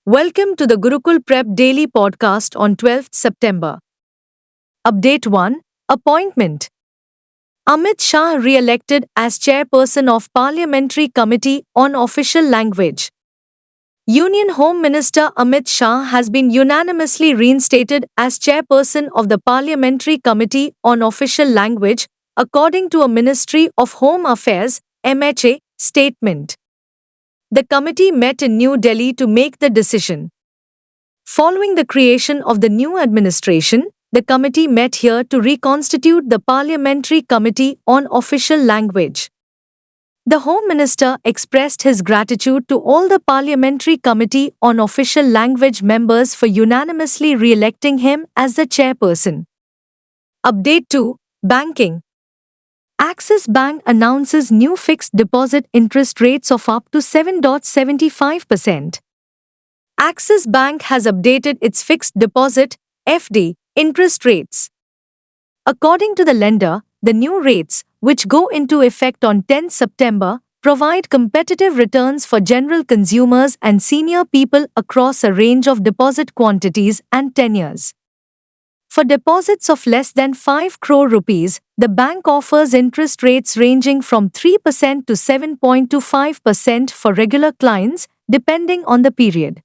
Welcome to the Gurukul Prep Daily Podcast on 12th September. Update 1. Appointment. Amit Shah re-elected as chairperson of Parliamentary Committee on Official Language. Union Home Minister Amit Shah has been unanimously reinstated as chairperson of the Parliamentary Committee on Official Language, according to a Ministry of Home Affairs (MHA) statement. The committee met in New Delhi to make the decision. Following the creation of the new administration, the committee met here to reconstitute the Parliamentary Committee on Official Language. The Home Minister expressed his gratitude to all the Parliamentary Committee on Official Language members for unanimously re-electing him as the chairperson. Update 2. Banking. Axis Bank announces new fixed deposit interest rates of up to 7.75%. Axis Bank has updated its fixed deposit (FD) interest rates. According to the lender, the new rates, which go into effect on 10 September, provide competitive returns for general consumers and senior people across a range of deposit quantities and tenures. For deposits of less than 5 crore rupees, the bank offers interest rates ranging from 3% to 7.25% for regular clients, depending on the period.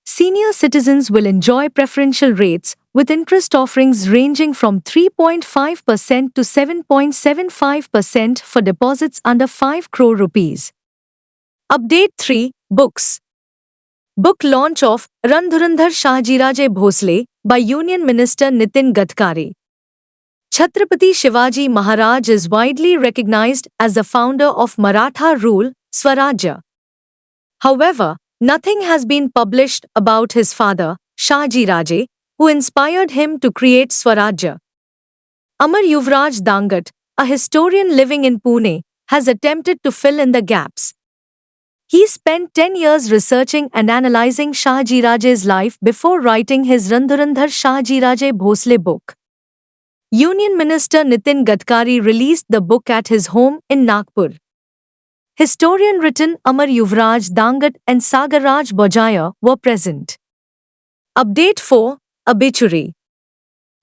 Senior citizens will enjoy preferential rates, with interest offerings ranging from 3.5% to 7.75% for deposits under 5 crore rupees. Update 3. Books. Book launch of Randhurandhar Shahajiraje Bhosle by Union Minister Nitin Gadkari. Chhatrapati Shivaji Maharaj is widely recognized as the founder of Maratha rule, Swarajya. However, nothing has been published about his father, Shahajiraje, who inspired him to create Swarajya. Amar Yuvraj Dangat, a historian living in Pune, has attempted to fill in the gaps. He spent 10 years researching and analyzing Shahajiraje's life before writing his Randhurandhar Shahajiraje Bhosle book. Union Minister Nitin Gadkari released the book at his home in Nagpur. Historian written Amar Yuvraj Dangat and Sagarraj Bojaya were present. Update 4. Obituary.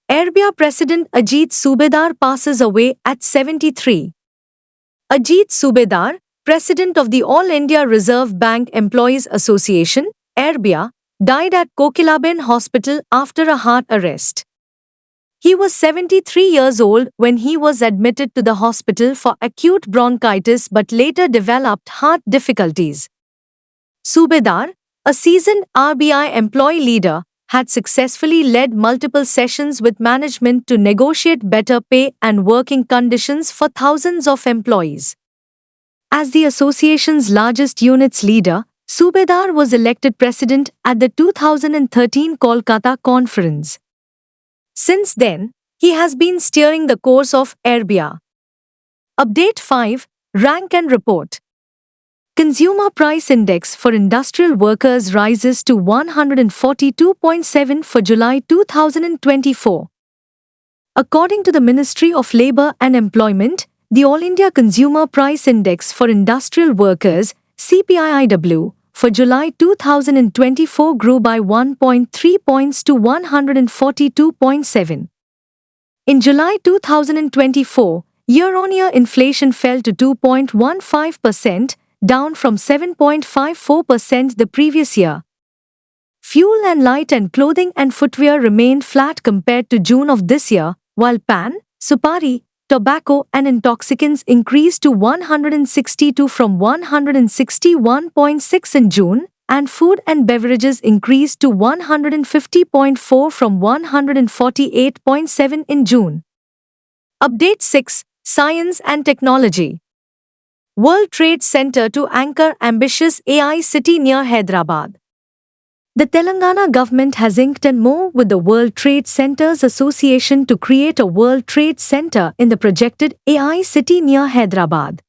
Erbia President Ajit Subedar passes away at 73. Ajit Subedar, President of the All India Reserve Bank Employees Association, Erbia, died at Kokilaben Hospital after a heart arrest. He was 73 years old when he was admitted to the hospital for acute bronchitis but later developed heart difficulties. Subedar, a seasoned RBI employee leader, had successfully led multiple sessions with management to negotiate better pay and working conditions for thousands of employees. As the association's largest unit's leader, Subedar was elected president at the 2013 Kolkata conference. Since then, he has been steering the course of Erbia. Update 5. Rank and Report. Consumer Price Index for industrial workers rises to 142.7 for July 2024. According to the Ministry of Labour and Employment, the All India Consumer Price Index for Industrial Workers, CPIIW, for July 2024 grew by 1.3 points to 142.7. In July 2024, year-on-year inflation fell to 2.15%, down from 7.54% the previous year. Fuel and light and clothing and footwear remained flat compared to June of this year, while pan, supari, tobacco and intoxicants increased to 162 from 161.6 in June, and food and beverages increased to 150.4 from 148.7 in June. Update 6. Science and Technology. World Trade Center to anchor ambitious AI city near Hyderabad. The Telangana government has inked an MoU with the World Trade Centers Association to create a World Trade Center in the projected AI city near Hyderabad.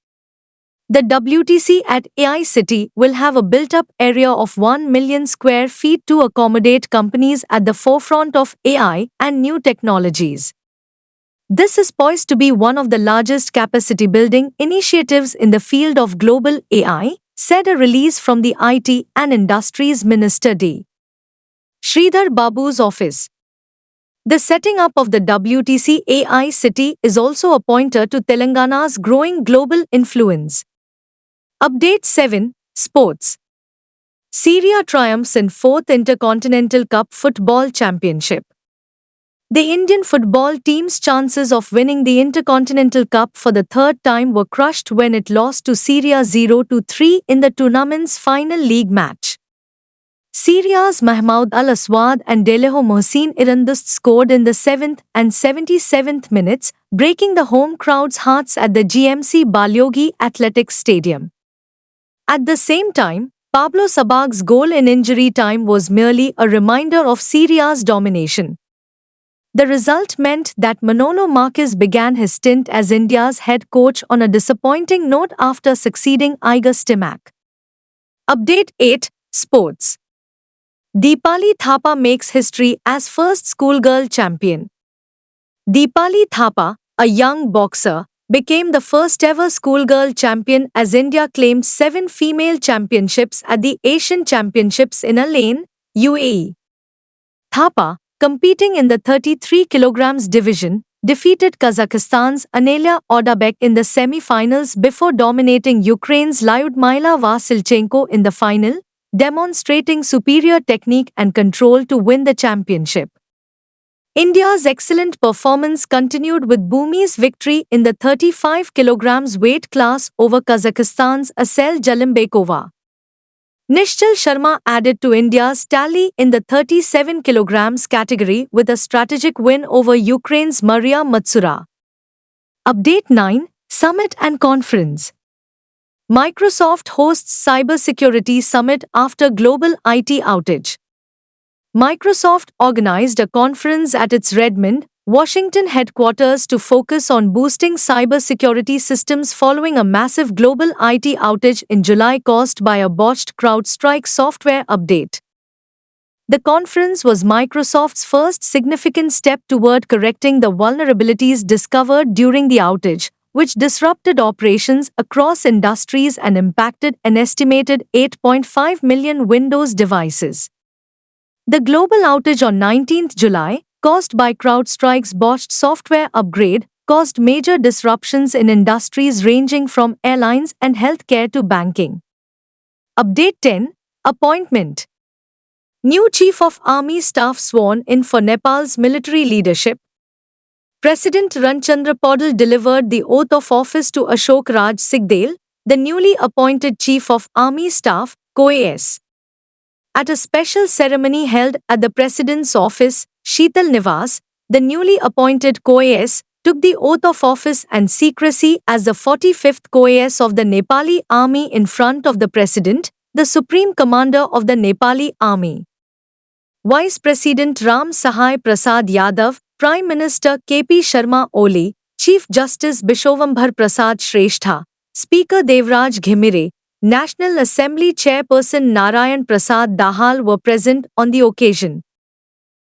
The WTC at AI City will have a built-up area of 1 million square feet to accommodate companies at the forefront of AI and new technologies. This is poised to be one of the largest capacity-building initiatives in the field of global AI, said a release from the IT and Industries Minister D. Sridhar Babu's office. The setting up of the WTC AI City is also a pointer to Telangana's growing global influence. Update 7. Sports. Syria triumphs in 4th Intercontinental Cup Football Championship. The Indian football team's chances of winning the Intercontinental Cup for the third time were crushed when it lost to Syria 0-3 in the tournament's final league match. Syria's Mahmoud Al-Aswad and Deleho Mohsin Irandust scored in the 7th and 77th minutes, breaking the home crowd's hearts at the GMC Balyogi Athletics Stadium. At the same time, Pablo Sabag's goal in injury time was merely a reminder of Syria's domination. The result meant that Manolo Marquez began his stint as India's head coach on a disappointing note after succeeding Igor Stimac. Update 8. Sports. Deepali Thapa makes history as first schoolgirl champion. Deepali Thapa, a young boxer, became the first ever schoolgirl champion as India claimed 7 female championships at the Asian Championships in Al Ain, UAE. Thapa, competing in the 33 kg division, defeated Kazakhstan's Anelia Odabek in the semi-finals before dominating Ukraine's Lyudmila Vasilchenko in the final, demonstrating superior technique and control to win the championship. India's excellent performance continued with Bhumi's victory in the 35 kg weight class over Kazakhstan's Asel Jalimbekova. Nishchal Sharma added to India's tally in the 37 kg category with a strategic win over Ukraine's Maria Matsura. Update 9. Summit and Conference. Microsoft hosts Cybersecurity Summit after global IT outage. Microsoft organized a conference at its Redmond, Washington headquarters to focus on boosting cybersecurity systems following a massive global IT outage in July caused by a botched CrowdStrike software update. The conference was Microsoft's first significant step toward correcting the vulnerabilities discovered during the outage, which disrupted operations across industries and impacted an estimated 8.5 million Windows devices. The global outage on 19 July, caused by CrowdStrike's botched software upgrade, caused major disruptions in industries ranging from airlines and healthcare to banking. Update 10. Appointment. New Chief of Army Staff sworn in for Nepal's military leadership. President Ramchandra Paudel delivered the oath of office to Ashok Raj Sigdel, the newly appointed Chief of Army Staff, COAS. At a special ceremony held at the President's office, Sheetal Nivas, the newly appointed COAS took the oath of office and secrecy as the 45th COAS of the Nepali Army in front of the President, the Supreme Commander of the Nepali Army. Vice President Ram Sahai Prasad Yadav, Prime Minister KP Sharma Oli, Chief Justice Bishwambhar Prasad Shrestha, Speaker Devraj Ghimire, National Assembly Chairperson Narayan Prasad Dahal were present on the occasion.